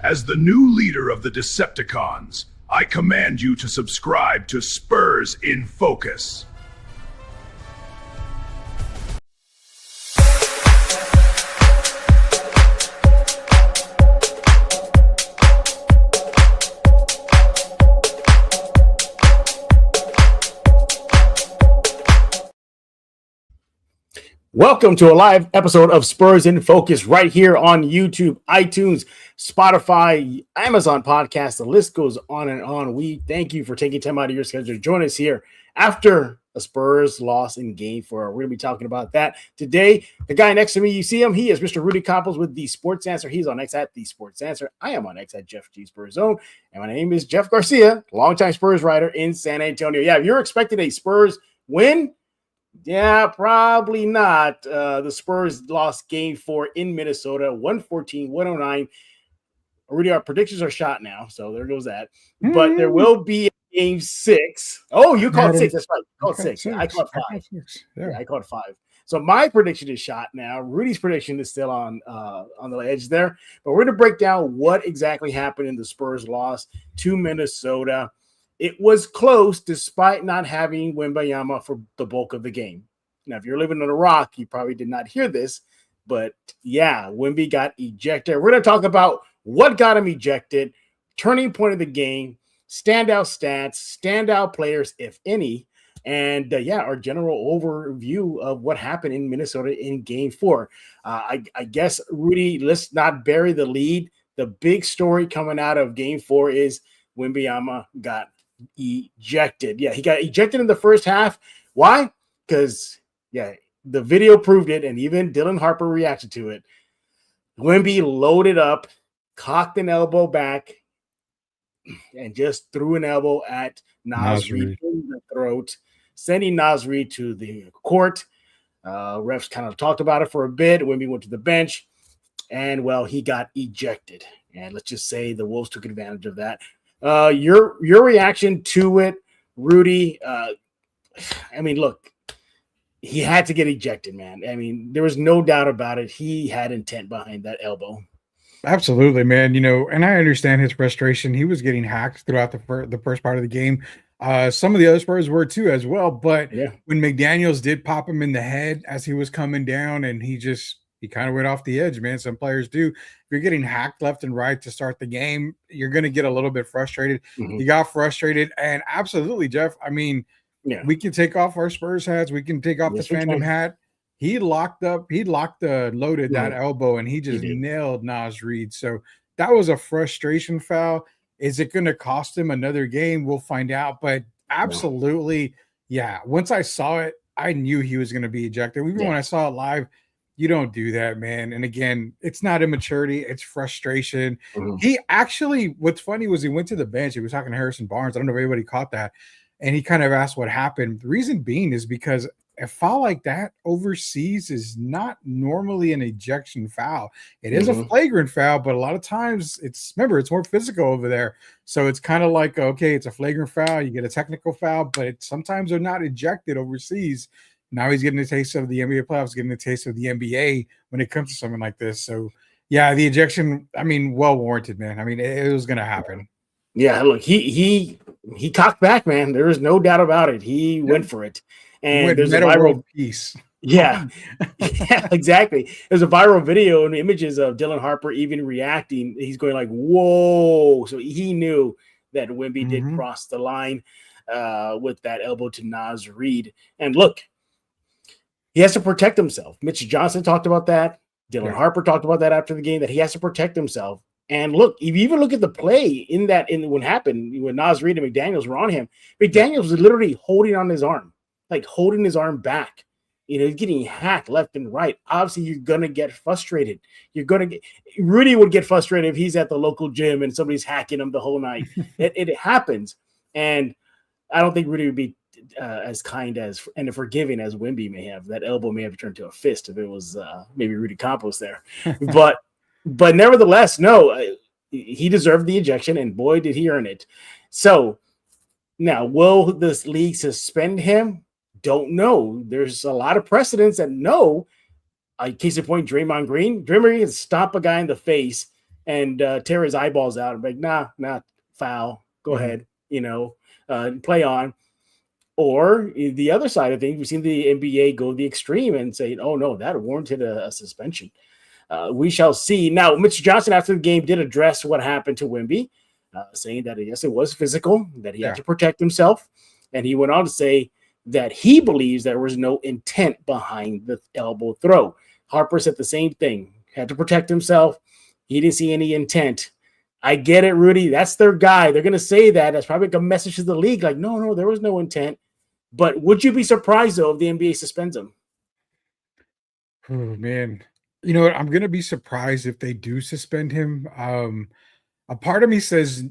As the new leader of the Decepticons, I command you to subscribe to Spurs in Focus. Welcome to a live episode of Spurs in Focus right here on YouTube, iTunes, Spotify, Amazon Podcast. The list goes on and on. We thank you for taking time out of your schedule to join us here after a Spurs loss in Game 4. We're going to be talking about that today. The guy next to me, you see him. He is Mr. Rudy Campos with The Sports Answer. He's on X at The Sports Answer. I am on X at Jeff G Spurs Zone. And my name is Jeff Garcia, longtime Spurs writer in San Antonio. Yeah, if you're expecting a Spurs win, yeah, probably not. The Spurs lost Game 4 in Minnesota, 114-109. Already our predictions are shot now, so there goes that. But there will be a Game 6. Oh, you called 6. That's right. You called 6. I called 5. Yeah, I called 5. So my prediction is shot now. Rudy's prediction is still on the edge there. But we're going to break down what exactly happened in the Spurs loss to Minnesota. It was close despite not having Wembanyama for the bulk of the game. Now, if you're living on a rock, you probably did not hear this, but yeah, Wemby got ejected. We're going to talk about what got him ejected, turning point of the game, standout stats, standout players, if any, and our general overview of what happened in Minnesota in Game 4. I guess, Rudy, let's not bury the lead. The big story coming out of Game 4 is Wembanyama got ejected. Yeah, he got ejected in the first half. Why? Because, the video proved it, and even Dylan Harper reacted to it. Wemby loaded up, cocked an elbow back, and just threw an elbow at Naz Reid in the throat, sending Naz Reid to the court. Refs kind of talked about it for a bit. Wemby went to the bench, and, well, he got ejected. And let's just say the Wolves took advantage of that. Your reaction to it, Rudy, look, he had to get ejected, man. I mean, there was no doubt about it. He had intent behind that elbow. Absolutely, man. And I understand his frustration. He was getting hacked throughout the first part of the game. Some of the other Spurs were too as well. But when McDaniels did pop him in the head as he was coming down, and he kind of went off the edge, man. Some players do. If you're getting hacked left and right to start the game, you're going to get a little bit frustrated. Mm-hmm. He got frustrated, and absolutely, Jeff. I mean, we can take off our Spurs hats. We can take off the fandom hat. He loaded that elbow, and he just nailed Naz Reid. So that was a frustration foul. Is it going to cost him another game? We'll find out. But absolutely, once I saw it, I knew he was going to be ejected. Even when I saw it live, you don't do that, man. And again, it's not immaturity, it's frustration. Mm-hmm. He actually, what's funny was he went to the bench. He was talking to Harrison Barnes. I don't know if anybody caught that. And he kind of asked what happened. The reason being is because a foul like that overseas is not normally an ejection foul. It is a flagrant foul, but a lot of times it's more physical over there. So it's kind of like, okay, it's a flagrant foul. You get a technical foul, but sometimes they're not ejected overseas. Now he's getting a taste of the NBA playoffs, getting a taste of the NBA when it comes to something like this. So, the ejection, well warranted, man. I mean, it was going to happen. Yeah, look, he cocked back, man. There is no doubt about it. He went for it. And there's a viral piece. Yeah, exactly. There's a viral video and images of Dylan Harper even reacting. He's going like, whoa. So he knew that Wemby did cross the line with that elbow to Naz Reid. And look, he has to protect himself. Mitch Johnson talked about that. Dylan Harper talked about that after the game, that he has to protect himself. And look, if you even look at the play in what happened when Naz Reid and McDaniels were on him, McDaniels was literally holding on his arm, like holding his arm back. He's getting hacked left and right. Obviously, you're going to get frustrated. Rudy would get frustrated if he's at the local gym and somebody's hacking him the whole night. It happens. And I don't think Rudy would be as kind as and forgiving as Wemby may have. That elbow may have turned to a fist if it was maybe Rudy Campos there. But nevertheless, no, he deserved the ejection, and boy, did he earn it. So now, will this league suspend him? Don't know. There's a lot of precedents that no. Case in point, Draymond Green. Draymond Green can stomp a guy in the face and tear his eyeballs out. I'm like, nah, foul. Go ahead, play on. Or the other side of things, we've seen the NBA go the extreme and say, oh, no, that warranted a suspension. We shall see. Now, Mr. Johnson, after the game, did address what happened to Wemby, saying that, yes, it was physical, that he had to protect himself. And he went on to say that he believes there was no intent behind the elbow throw. Harper said the same thing. Had to protect himself. He didn't see any intent. I get it, Rudy. That's their guy. They're going to say that. That's probably a message to the league. Like, no, there was no intent. But would you be surprised, though, if the NBA suspends him? Oh, man. You know what? I'm going to be surprised if they do suspend him. A part of me says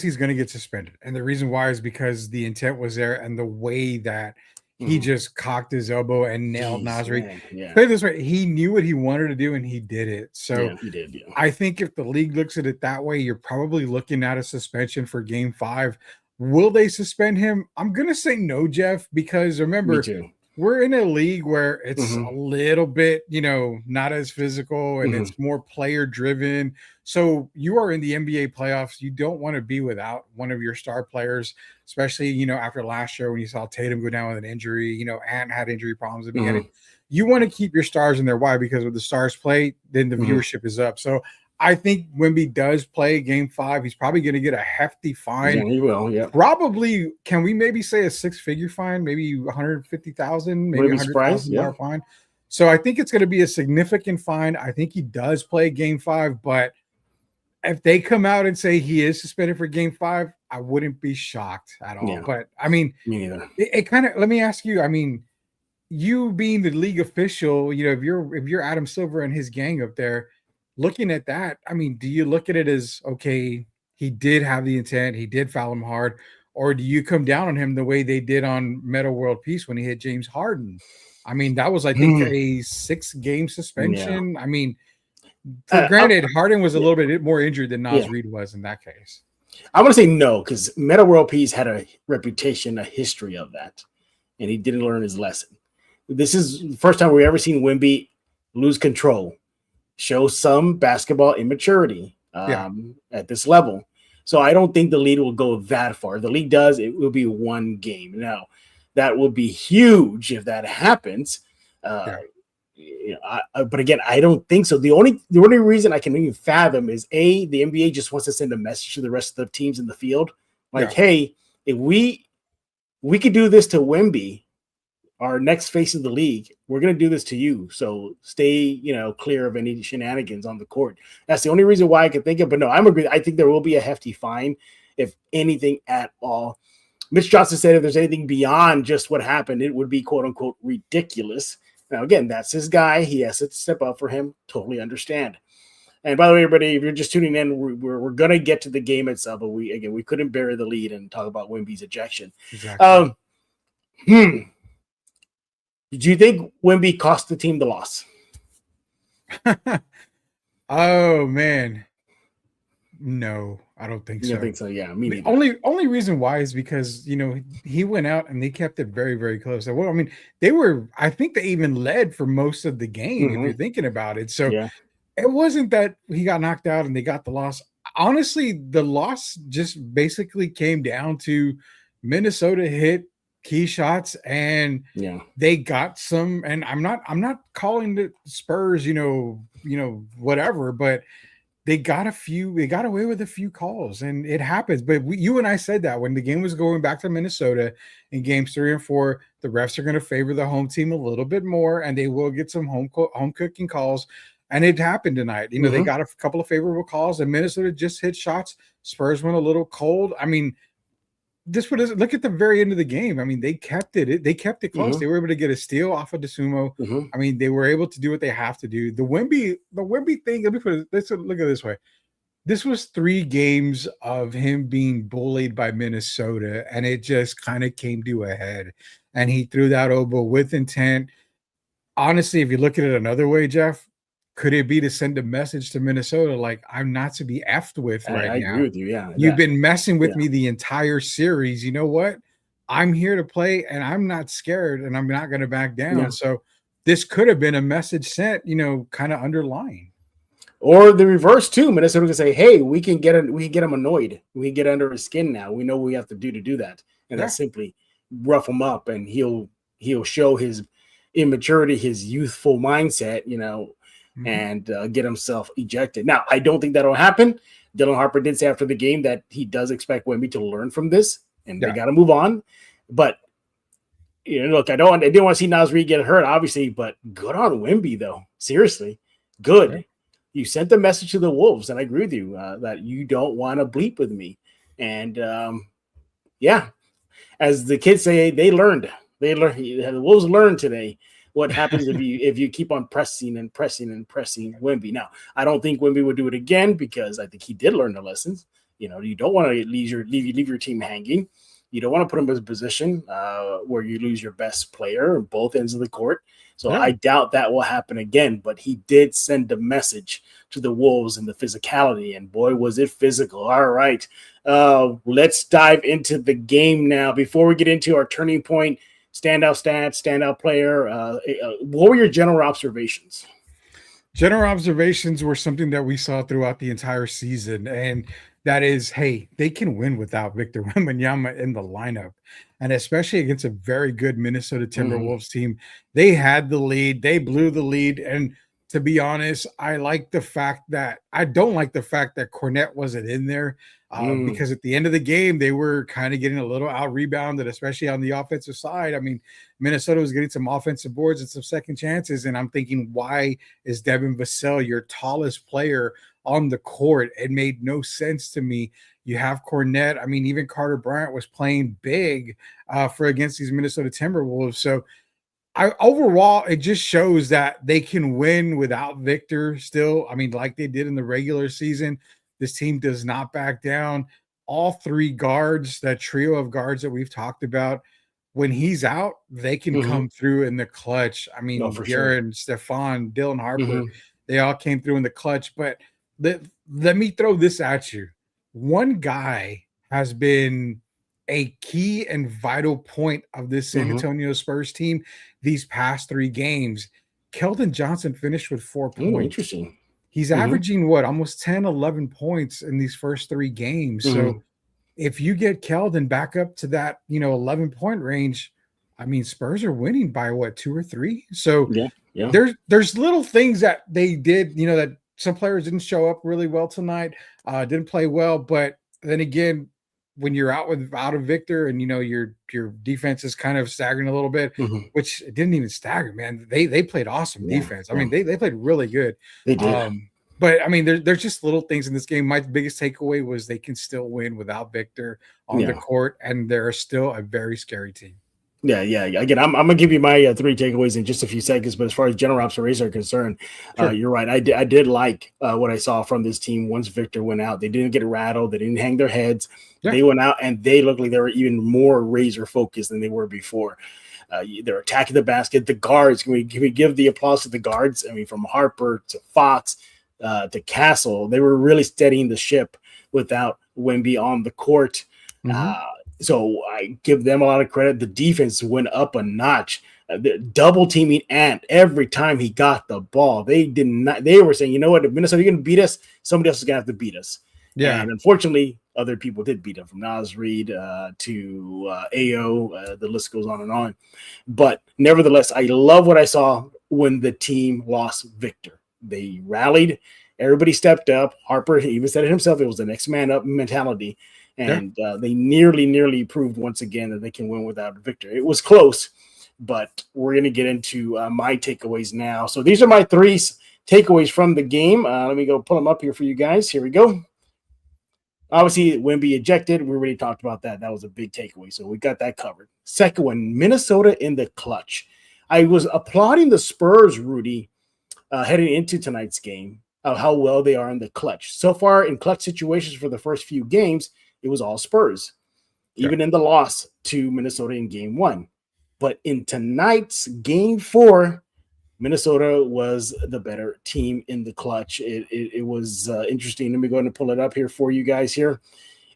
he's going to get suspended. And the reason why is because the intent was there and the way that he just cocked his elbow and nailed Nasri. Yeah. Say this way, he knew what he wanted to do and he did it. So he did. Yeah. I think if the league looks at it that way, you're probably looking at a suspension for game 5. Will they suspend him? I'm going to say no, Jeff, because remember, we're in a league where it's a little bit, not as physical and it's more player driven. So you are in the NBA playoffs. You don't want to be without one of your star players, especially, after last year when you saw Tatum go down with an injury, Ant had injury problems at the beginning. You want to keep your stars in there. Why? Because when the stars play, then the viewership is up. So I think Wemby does play game 5. He's probably going to get a hefty fine. Yeah, he will. Yeah. Probably. Can we maybe say a 6-figure fine? Maybe 150,000, maybe $100,000 fine. So I think it's going to be a significant fine. I think he does play game 5, but if they come out and say he is suspended for game 5, I wouldn't be shocked at all. Yeah. But I mean, me neither. It kind of. Let me ask you. I mean, you being the league official, if you're Adam Silver and his gang up there. Looking at that, I mean, do you look at it as, okay, he did have the intent, he did foul him hard, or do you come down on him the way they did on Meta World Peace when he hit James Harden? I mean, that was, I think, a 6-game suspension. Yeah. I mean, granted, Harden was a little bit more injured than Nas Reed was in that case. I want to say no, because Meta World Peace had a reputation, a history of that, and he didn't learn his lesson. This is the first time we've ever seen Wemby lose control. Show some basketball immaturity at this level. So I don't think the league will go that far. If the league does, it will be one game. Now, that will be huge if that happens. But again, I don't think so. The only reason I can even fathom is the NBA just wants to send a message to the rest of the teams in the field. Like, hey, if we could do this to Wemby, our next face of the league, we're going to do this to you. So stay, clear of any shenanigans on the court. That's the only reason why I can think of. But no, I'm agree. I think there will be a hefty fine, if anything at all. Mitch Johnson said if there's anything beyond just what happened, it would be quote unquote ridiculous. Now, again, that's his guy. He has to step up for him. Totally understand. And by the way, everybody, if you're just tuning in, we're going to get to the game itself. But we couldn't bury the lead and talk about Wemby's ejection. Exactly. Do you think Wemby cost the team the loss? Oh, man. No, I don't think so. You don't think so? Yeah, me neither. Only reason why is because, he went out and they kept it very, very close. Well, I mean, I think they even led for most of the game, if you're thinking about it. So it wasn't that he got knocked out and they got the loss. Honestly, the loss just basically came down to Minnesota hit key shots and they got some, and I'm not calling the Spurs, whatever, but they got away with a few calls, and it happens. But you and I said that when the game was going back to Minnesota in games 3 and 4, the refs are going to favor the home team a little bit more, and they will get some home cooking calls. And it happened tonight. They got a couple of favorable calls, and Minnesota just hit shots. Spurs went a little cold. I mean, look at the very end of the game. I mean, they kept it close. They were able to get a steal off of DeSumo. I mean, they were able to do what they have to do. The Wemby thing, let's look at it this way. This was 3 games of him being bullied by Minnesota, and it just kind of came to a head. And he threw that elbow with intent. Honestly, if you look at it another way, Jeff, could it be to send a message to Minnesota like, I'm not to be effed with right now? I agree with you, yeah. You've been messing with me the entire series. You know what? I'm here to play, and I'm not scared, and I'm not going to back down. So this could have been a message sent, kind of underlying. Or the reverse too. Minnesota can say, "Hey, we can get him annoyed. We can get under his skin now. We know what we have to do that." And Yeah. that's simply rough him up, and he'll show his immaturity, his youthful mindset, and get himself ejected. Now, I don't think that'll happen. Dylan Harper did say after the game that he does expect Wemby to learn from this, and they got to move on. But look, I didn't want to see Naz Reid get hurt, obviously, but good on Wemby though. Seriously, good. Yeah. You sent the message to the Wolves, and I agree with you that you don't want to bleep with me. And as the kids say, they learned. The Wolves learned today what happens if you keep on pressing and pressing and pressing Wemby. Now, I don't think Wemby would do it again because I think he did learn the lessons. You don't want to leave your team hanging. You don't want to put him in a position where you lose your best player on both ends of the court. So I doubt that will happen again. But he did send a message to the Wolves and the physicality, and boy, was it physical. All right, let's dive into the game now. Before we get into our turning point, standout stats, standout player, what were your general observations? General observations were something that we saw throughout the entire season, and that is, hey, they can win without Victor Wembanyama in the lineup, and especially against a very good Minnesota Timberwolves team. They had the lead, they blew the lead, and to be honest, I don't like the fact that Cornette wasn't in there because at the end of the game, they were kind of getting a little out rebounded, especially on the offensive side. I mean, Minnesota was getting some offensive boards and some second chances, and I'm thinking, why is Devin Vassell, your tallest player, on the court? It made no sense to me. You have Cornette. I mean, even Carter Bryant was playing big for against these Minnesota Timberwolves. So overall, it just shows that they can win without Victor still. I mean, like they did in the regular season, this team does not back down. All three guards, that trio of guards that we've talked about, when he's out, they can come through in the clutch. I mean, Jaron, Stephon, Dylan Harper, they all came through in the clutch. But let me throw this at you. One guy has been a key and vital point of this San Antonio Spurs team these past 3 games. Keldon Johnson finished with 4 points. Interesting. He's averaging almost 10, 11 points in these first 3 games. So if you get Keldon back up to that, 11-point range, I mean, Spurs are winning by 2 or 3. So there's little things that they did, that some players didn't show up really well tonight, didn't play well. But then again, when you're out without a Victor and your defense is kind of staggering a little bit, which it didn't even stagger, man. They played awesome defense. I mean, they played really good. They did. But I mean, there's just little things in this game. My biggest takeaway was they can still win without Victor on the court, and they're still a very scary team. Yeah. Again, I'm gonna give you my 3 takeaways in just a few seconds. But as far as general observations are concerned, you're right. I did like what I saw from this team once Victor went out. They didn't get rattled. They didn't hang their heads. Yeah. They went out and they looked like they were even more razor focused than they were before. They're attacking the basket. The guards, can we give the applause to the guards? I mean, from Harper to Fox to Castle, they were really steadying the ship without Wemby on the court. So I give them a lot of credit. The defense went up a notch. Double teaming Ant every time he got the ball. They did not. They were saying, you know what, if Minnesota, you're going to beat us, somebody else is going to have to beat us. Yeah. And unfortunately, other people did beat them, from Naz Reid to AO. The list goes on and on. But nevertheless, I love what I saw when the team lost Victor. They rallied. Everybody stepped up. Harper even said it himself. It was the next man up mentality. And they nearly proved once again that they can win without Victor. It was close, but we're going to get into my takeaways now. So these are my 3 takeaways from the game. Let me go pull them up here for you guys. Here we go. Obviously, Wemby ejected. We already talked about that. That was a big takeaway. So we got that covered. Second one, Minnesota in the clutch. I was applauding the Spurs, Rudy, heading into tonight's game, how well they are in the clutch. So far in clutch situations for the first few games, it was all Spurs, even in the loss to Minnesota in game 1. But in tonight's game 4, Minnesota was the better team in the clutch. It was interesting. Let me go ahead and pull it up here for you guys here.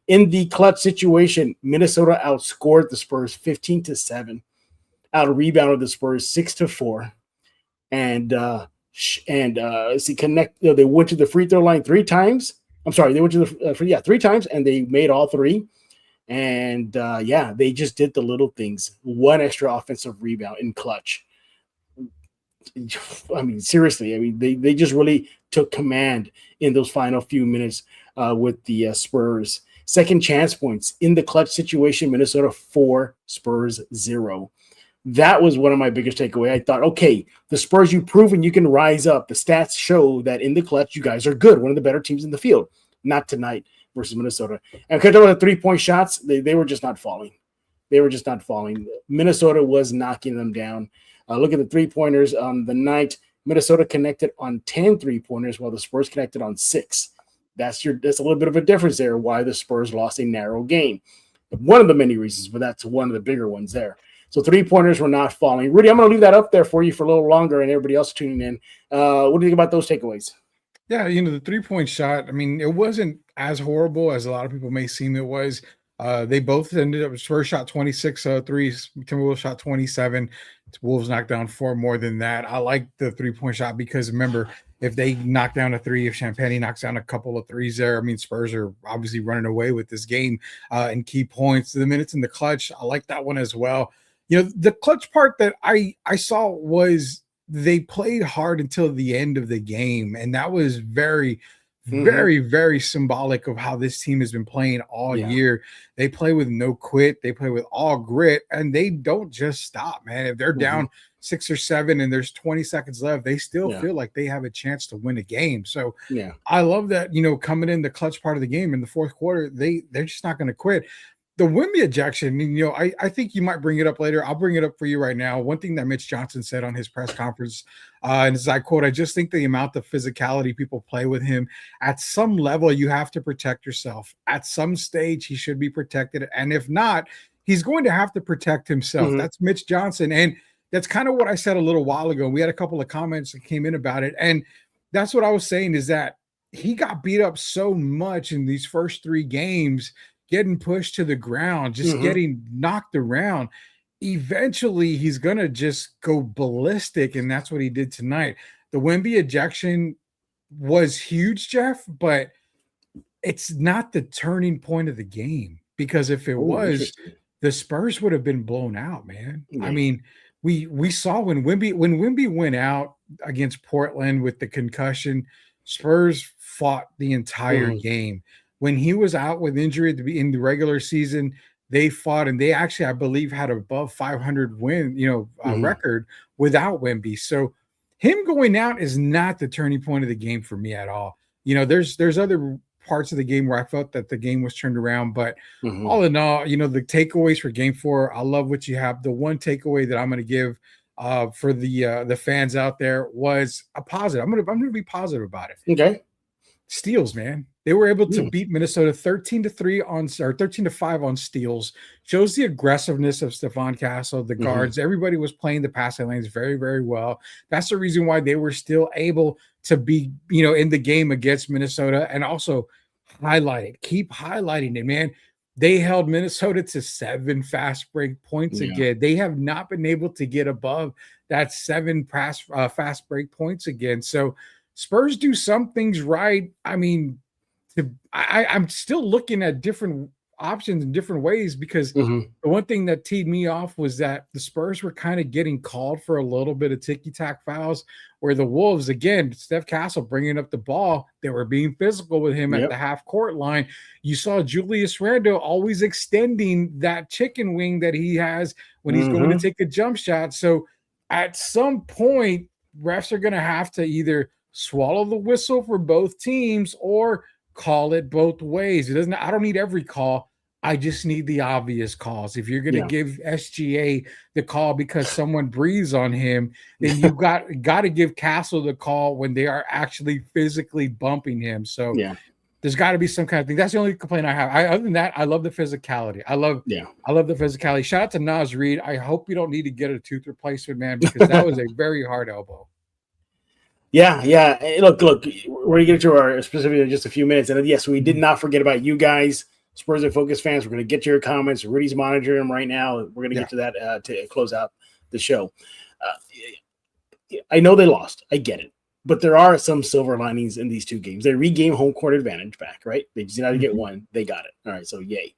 In the clutch situation, Minnesota outscored the Spurs 15-7, out-rebounded the Spurs 6-4. And And they went to the free throw line 3 times. I'm sorry, they went to the 3 times, and they made all 3. And they just did the little things. 1 extra offensive rebound in clutch. I mean, seriously, I mean, they just really took command in those final few minutes with the Spurs. Second chance points in the clutch situation, Minnesota 4, Spurs 0. That was one of my biggest takeaway. I thought, okay, the Spurs, you've proven you can rise up. The stats show that in the clutch, you guys are good, one of the better teams in the field. Not tonight versus Minnesota. And because of the 3-point shots, they were just not falling. They were just not falling. Minnesota was knocking them down. Look at the 3-pointers on the night. Minnesota connected on 10 3-pointers, while the Spurs connected on 6. That's a little bit of a difference there, why the Spurs lost a narrow game. One of the many reasons, but that's one of the bigger ones there. So 3-pointers were not falling. Rudy, I'm going to leave that up there for you for a little longer, and everybody else tuning in. What do you think about those takeaways? Yeah, the 3-point shot, I mean, it wasn't as horrible as a lot of people may seem it was. They both ended up, Spurs shot 26 threes, Timberwolves shot 27. Wolves knocked down 4 more than that. I like the 3-point shot because, remember, if they knock down a 3, if Champagny knocks down a couple of 3s there, I mean, Spurs are obviously running away with this game in key points. The minutes in the clutch, I like that one as well. The clutch part that I saw was they played hard until the end of the game, and that was very, very, very symbolic of how this team has been playing all year. They play with no quit. They play with all grit, and they don't just stop, man. If they're down 6 or 7 and there's 20 seconds left, they still feel like they have a chance to win a game. So I love that, coming in the clutch part of the game in the fourth quarter, they're just not going to quit. The Wemby ejection, I think you might bring it up later. I'll bring it up for you right now. One thing that Mitch Johnson said on his press conference, and as I quote, I just think the amount of physicality people play with him, at some level, you have to protect yourself. At some stage, he should be protected. And if not, he's going to have to protect himself. That's Mitch Johnson. And that's kind of what I said a little while ago. We had a couple of comments that came in about it. And that's what I was saying, is that he got beat up so much in these first 3 games, getting pushed to the ground, just getting knocked around. Eventually, he's going to just go ballistic, and that's what he did tonight. The Wemby ejection was huge, Jeff, but it's not the turning point of the game, because if it was, the Spurs would have been blown out, man. I mean, we saw when Wemby went out against Portland with the concussion, Spurs fought the entire game. When he was out with injury in the regular season, they fought, and they actually, I believe, had above 500 win, record without Wemby. So him going out is not the turning point of the game for me at all. There's other parts of the game where I felt that the game was turned around, but all in all, the takeaways for Game 4, I love what you have. The one takeaway that I'm going to give for the fans out there was a positive. I'm going to be positive about it. Okay. Steals, man. They were able to beat Minnesota 13-5 on steals. Shows the aggressiveness of Stephon Castle, the guards. Everybody was playing the passing lanes very, very well. That's the reason why they were still able to be, in the game against Minnesota, and also keep highlighting it, man. They held Minnesota to 7 fast break points again. They have not been able to get above that 7 fast break points again. So Spurs do some things right. I mean, I'm still looking at different options in different ways, because the one thing that teed me off was that the Spurs were kind of getting called for a little bit of ticky-tack fouls, where the Wolves, again, Steph Castle bringing up the ball, they were being physical with him at the half-court line. You saw Julius Randle always extending that chicken wing that he has when he's going to take a jump shot. So at some point, refs are going to have to either swallow the whistle for both teams or call it both ways. I don't need every call. I just need the obvious calls. If you're going to give SGA the call because someone breathes on him, then you got to give Castle the call when they are actually physically bumping him. So there's got to be some kind of thing. That's the only complaint I have. Other than that, I love the physicality. I love the physicality. Shout out to Nas Reed. I hope you don't need to get a tooth replacement, man, because that was a very hard elbow. Yeah. Look, we're going to get to our specific in just a few minutes. And yes, we did not forget about you guys, Spurs and Focus fans. We're going to get to your comments. Rudy's monitoring them right now. We're going to get to that to close out the show. I know they lost. I get it. but there are some silver linings in these two games. They regain home court advantage back, right? They just had to get one. They got it. All right, so yay.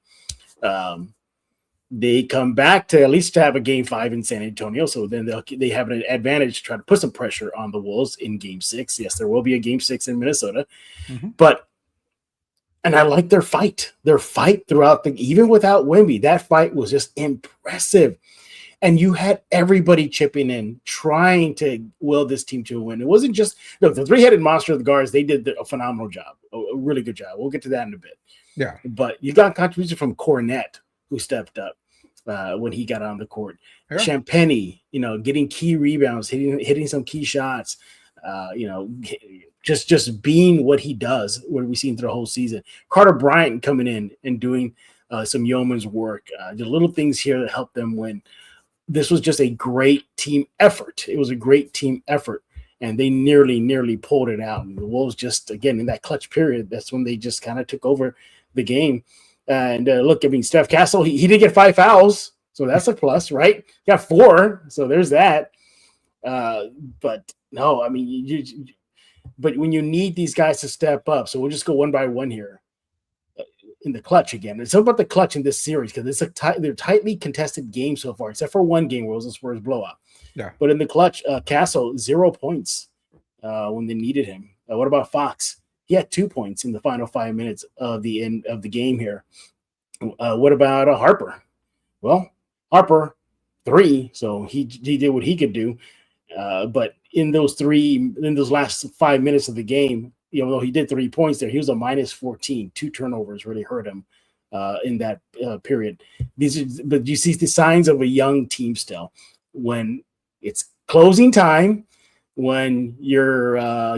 They come back to at least to have a game 5 in San Antonio, so then they have an advantage to try to put some pressure on the Wolves in game 6. Yes, there will be a game 6 in Minnesota, and I like their fight throughout even without Wemby. That fight was just impressive. And you had everybody chipping in, trying to will this team to a win. It wasn't just the 3-headed monster of the guards. They did a phenomenal job, a really good job. We'll get to that in a bit. Yeah, but you got contribution from Cornette, who stepped up when he got on the court. Yeah. Champagny, getting key rebounds, hitting some key shots. Just being what he does, what we've seen through the whole season. Carter Bryant coming in and doing some yeoman's work. The little things here that help them win. This was just a great team effort. It was a great team effort, and they nearly pulled it out. And the Wolves just, again, in that clutch period, that's when they just kind of took over the game. And look, I mean, Steph Castle, he did get 5 fouls, so that's a plus, right? Got 4, so there's that. But no, I mean, but when you need these guys to step up, so we'll just go one by one here. In the clutch again. It's about the clutch in this series because they're tightly contested games so far, except for one game where it was a Spurs blowout. Yeah. But in the clutch, Castle 0 points when they needed him. What about Fox? He had 2 points in the final 5 minutes of the end of the game here. What about Harper? Well, Harper 3, so he did what he could do. But in those last 5 minutes of the game, though he did 3 points there, he was a -14. 2 turnovers really hurt him in that period. But you see the signs of a young team still. When it's closing time, when your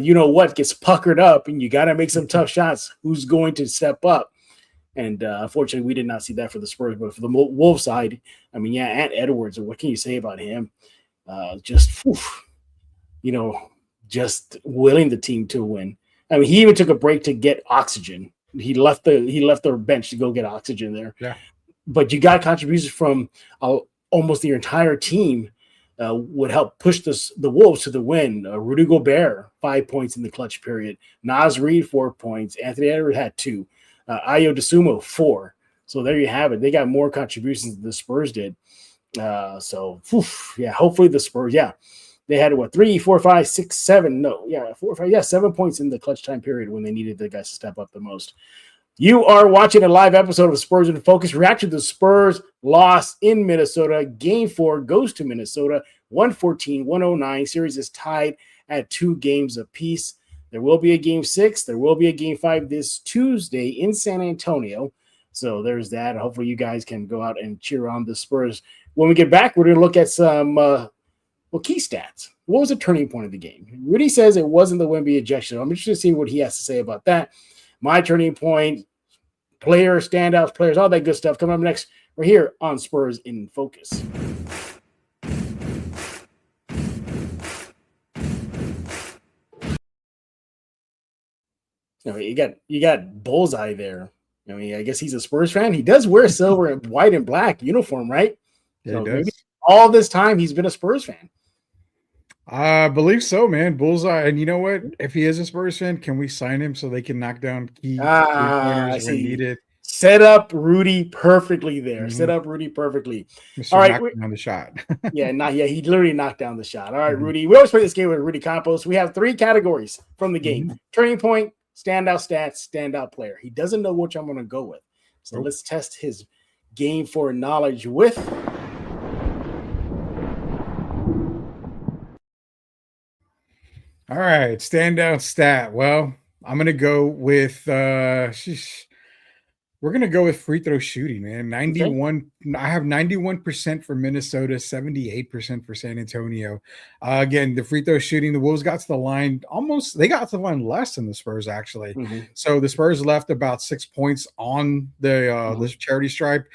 gets puckered up and you got to make some tough shots, who's going to step up? And unfortunately, we did not see that for the Spurs. But for the Wolves side, I mean, Ant Edwards, what can you say about him? Just willing the team to win. I mean, he even took a break to get oxygen. He left their bench to go get oxygen there. Yeah. But you got contributions from almost your entire team would help push the Wolves to the win. Rudy Gobert, 5 points in the clutch period. Naz Reid, 4 points. Anthony Edwards had 2. Ayo Dosunmu, 4. So there you have it. They got more contributions than the Spurs did. Hopefully the Spurs, they had 3, 4, 5, 6, 7. No, 4, 5, 7 points in the clutch time period when they needed the guys to step up the most. You are watching a live episode of Spurs in Focus. Reaction to the Spurs loss in Minnesota. Game 4 goes to Minnesota. 114-109. Series is tied at 2 games apiece. There will be a game 6. There will be a game 5 this Tuesday in San Antonio. So there's that. Hopefully you guys can go out and cheer on the Spurs. When we get back, we're going to look at some key stats. What was the turning point of the game? Rudy says it wasn't the Wemby ejection. I'm interested to see what he has to say about that. My turning point, players, standouts, players, all that good stuff. Coming up next, we're here on Spurs in Focus. You got Bullseye there. I mean, I guess he's a Spurs fan. He does wear silver and white and black uniform, right? Yeah, so he does. Maybe all this time he's been a Spurs fan. I believe so, man. Bullseye. And you know what? If he is a Spurs fan, can we sign him so they can knock down key pointers when needed? Set up Rudy perfectly there. Mm-hmm. Set up Rudy perfectly. Mr. All right, knocked down the shot. He literally knocked down the shot. All right, Rudy. We always play this game with Rudy Campos. We have 3 categories from the game. Mm-hmm. Turning point, standout stats, standout player. He doesn't know which I'm going to go with. So let's test his game for knowledge with all right, standout stat. Well, I'm gonna go with we're gonna go with free throw shooting, man. 91. Okay. I have 91% for Minnesota, 78% for San Antonio. Again, the free throw shooting, the Wolves got to the line they got to the line less than the Spurs actually. Mm-hmm. So the Spurs left about 6 points on the charity stripe.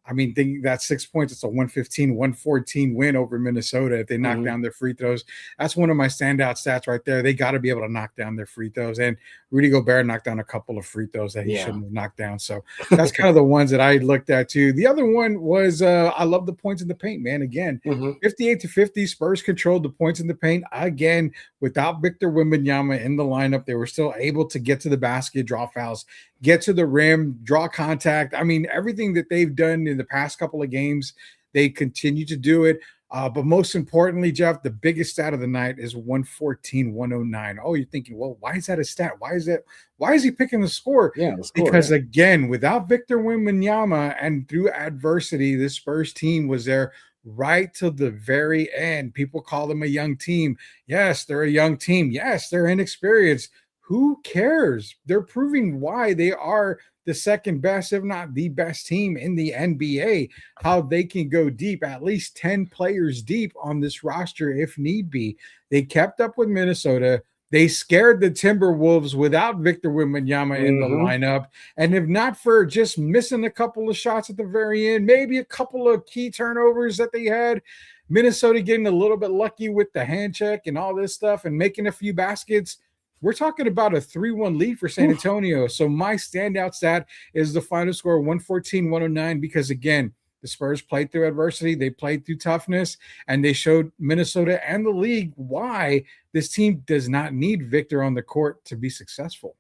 I mean, think that 6 points, it's a 115, 114 win over Minnesota if they knock down their free throws. That's one of my standout stats right there. They got to be able to knock down their free throws. And Rudy Gobert knocked down a couple of free throws that he shouldn't have knocked down. So that's kind of the ones that I looked at too. The other one was I love the points in the paint, man. Again, 58-50, Spurs controlled the points in the paint. Again, without Victor Wembanyama in the lineup, they were still able to get to the basket, draw fouls, get to the rim, draw contact. I mean, everything that they've done in the past couple of games, they continue to do it. But most importantly, Jeff, the biggest stat of the night is 114-109. Oh, you're thinking, well, why is that a stat? Why is he picking the score? Because again, without Victor Wembanyama and through adversity, this Spurs team was there right to the very end. People call them a young team. Yes, they're a young team. Yes, they're inexperienced. Who cares? They're proving why they are the second best, if not the best team in the NBA, how they can go deep, at least 10 players deep on this roster if need be. They kept up with Minnesota. They scared the Timberwolves without Victor Wembanyama in the lineup. And if not for just missing a couple of shots at the very end, maybe a couple of key turnovers that they had, Minnesota getting a little bit lucky with the hand check and all this stuff and making a few baskets, we're talking about a 3-1 lead for San Antonio. So my standout stat is the final score 114-109 because, again, the Spurs played through adversity. They played through toughness, and they showed Minnesota and the league why this team does not need Victor on the court to be successful.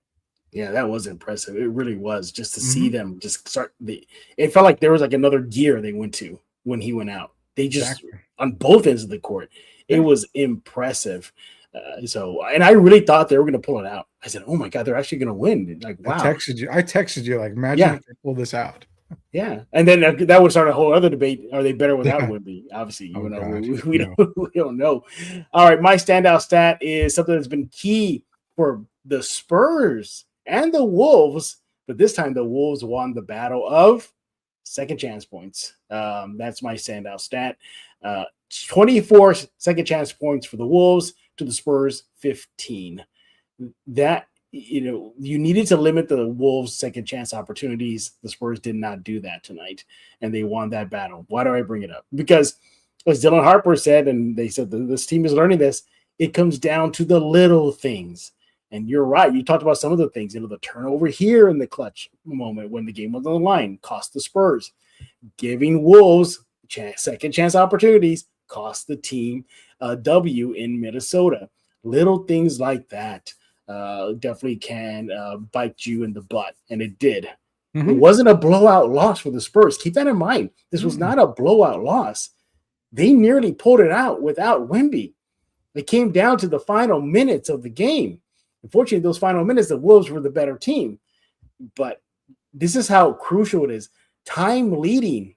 Yeah, that was impressive. It really was just to see them just start. It felt like there was like another gear they went to when he went out. They just, on both ends of the court, it was impressive. And I really thought they were going to pull it out. I said, "Oh my God, they're actually going to win!" Like, wow. I texted you, like, imagine if they pull this out. Yeah, and then that would start a whole other debate. Are they better without Wemby? Obviously, we don't know. All right, my standout stat is something that's been key for the Spurs and the Wolves, but this time the Wolves won the battle of second chance points. That's my standout stat. 24 second chance points for the Wolves to the Spurs 15. That, you needed to limit the Wolves' second chance opportunities. The Spurs did not do that tonight, and they won that battle. Why do I bring it up? Because as Dylan Harper said, and they said this team is learning this, it comes down to the little things. And you're right. You talked about some of the things, the turnover here in the clutch moment when the game was on the line cost the Spurs. Giving Wolves second chance opportunities cost the team a W in Minnesota. Little things like that definitely can bite you in the butt, and it did. It wasn't a blowout loss for the Spurs. Keep that in mind. This was not a blowout loss. They nearly pulled it out without Wemby. It came down to the final minutes of the game. Unfortunately, those final minutes, the Wolves were the better team. But this is how crucial it is. Time leading.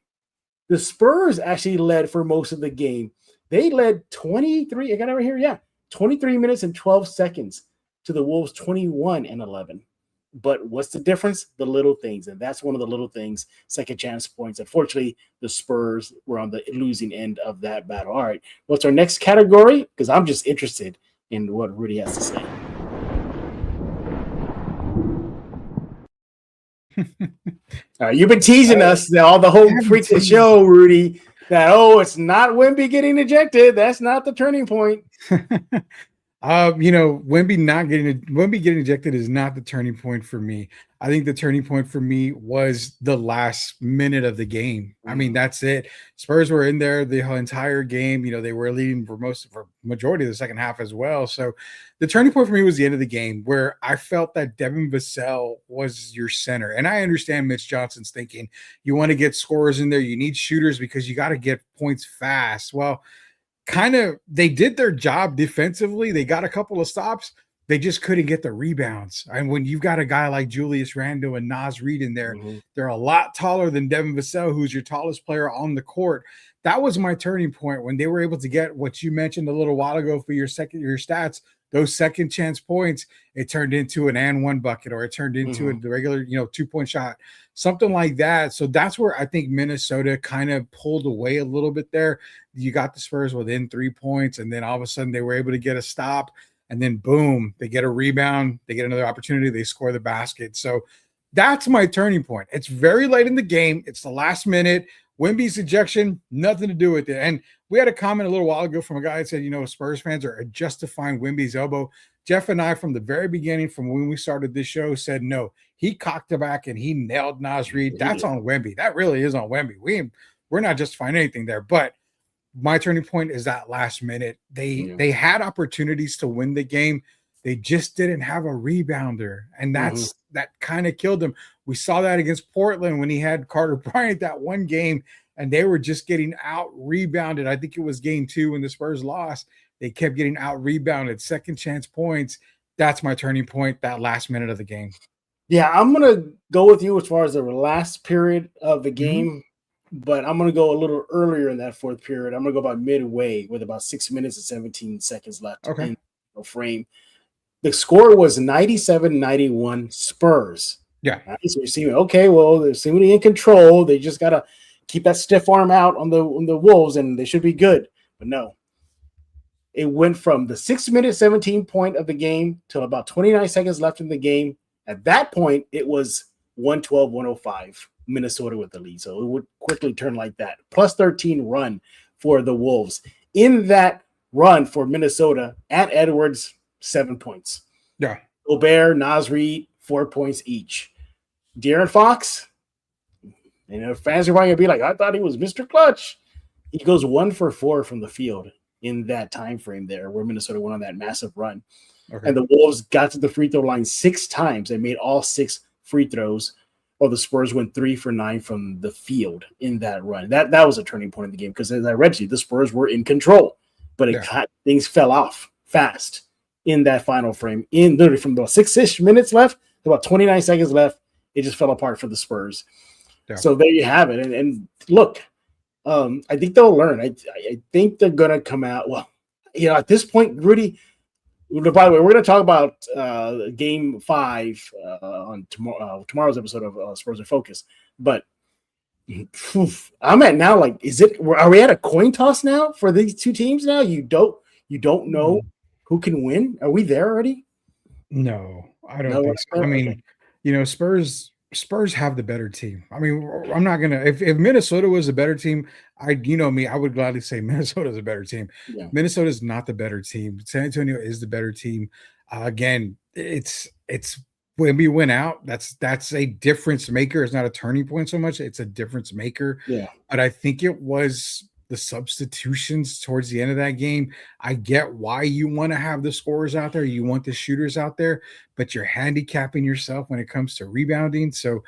The Spurs actually led for most of the game. They led 23. I got it right here. Yeah, 23 minutes and 12 seconds to the Wolves 21 and 11. But what's the difference? The little things. And that's one of the little things, second chance points. Unfortunately, the Spurs were on the losing end of that battle. All right, what's our next category? Because I'm just interested in what Rudy has to say. All right, you've been teasing us all the whole freaking show, Rudy, that, it's not Wemby getting ejected. That's not the turning point. Wemby getting ejected is not the turning point for me. I think the turning point for me was the last minute of the game. I mean, that's it. Spurs were in there the entire game. They were leading for majority of the second half as well. So the turning point for me was the end of the game, where I felt that Devin Vassell was your center. And I understand Mitch Johnson's thinking you want to get scorers in there. You need shooters because you got to get points fast. Well, they did their job defensively. They got a couple of stops. They just couldn't get the rebounds. And when you've got a guy like Julius Randle and Naz Reid in there, they're a lot taller than Devin Vassell, who's your tallest player on the court. That was my turning point when they were able to get what you mentioned a little while ago for your stats, those second chance points. It turned into an and one bucket, or it turned into a regular, 2-point shot, something like that. So that's where I think Minnesota kind of pulled away a little bit there. You got the Spurs within 3 points, and then all of a sudden they were able to get a stop, and then boom, they get a rebound, they get another opportunity, they score the basket. So That's my turning point. It's very late in the game. It's the last minute. Wemby's ejection, nothing to do with it. And we had a comment a little while ago from a guy that said, Spurs fans are justifying Wemby's elbow. Jeff and I, from the very beginning, from when we started this show, said no. He cocked it back and he nailed Nas Reed. That's on Wemby. That really is on Wemby. We're not justifying anything there. But my turning point is that last minute. They had opportunities to win the game. They just didn't have a rebounder, and that kind of killed them. We saw that against Portland when he had Carter Bryant that one game, and they were just getting out rebounded. I think it was game 2 when the Spurs lost. They kept getting out rebounded, second chance points. That's my turning point, that last minute of the game. Yeah, I'm going to go with you as far as the last period of the game, but I'm going to go a little earlier in that fourth period. I'm going to go about midway with about 6 minutes and 17 seconds left in the frame. The score was 97-91 Spurs. Yeah. So you're seeing, okay, well, they're seemingly in control. They just got to keep that stiff arm out on the Wolves, and they should be good. But no. It went from the 6 minute 17 point of the game till about 29 seconds left in the game. At that point, it was 112-105, Minnesota with the lead. So it would quickly turn like that. Plus 13 run for the Wolves. In that run for Minnesota, at Edwards, 7 points. Yeah. Gobert, Nas Reed, 4 points each. De'Aaron Fox, fans are going to be like, I thought he was Mr. Clutch. He goes 1 for 4 from the field in that time frame there where Minnesota went on that massive run. Okay. And the Wolves got to the free throw line 6 times. They made all 6 free throws, while the Spurs went 3 for 9 from the field in that run. That was a turning point in the game because, as I read to you, the Spurs were in control, but things fell off fast in that final frame. In literally from about 6-ish minutes left to about 29 seconds left, it just fell apart for the Spurs. Yeah. So there you have it. And look, I think they'll learn. I think they're going to come out. Well, at this point, Rudy, by the way, we're going to talk about Game 5 on tomorrow's episode of Spurs in Focus. But I'm at now, like, are we at a coin toss now for these two teams now? You don't know who can win? Are we there already? No, I don't think so. I mean, Spurs have the better team. I mean, I'm not gonna. If Minnesota was a better team, I would gladly say Minnesota is a better team. Yeah. Minnesota is not the better team. San Antonio is the better team. Again, it's when we went out. That's a difference maker. It's not a turning point so much. It's a difference maker. Yeah. But I think it was the substitutions towards the end of that game. I get why you want to have the scorers out there. You want the shooters out there, but you're handicapping yourself when it comes to rebounding. So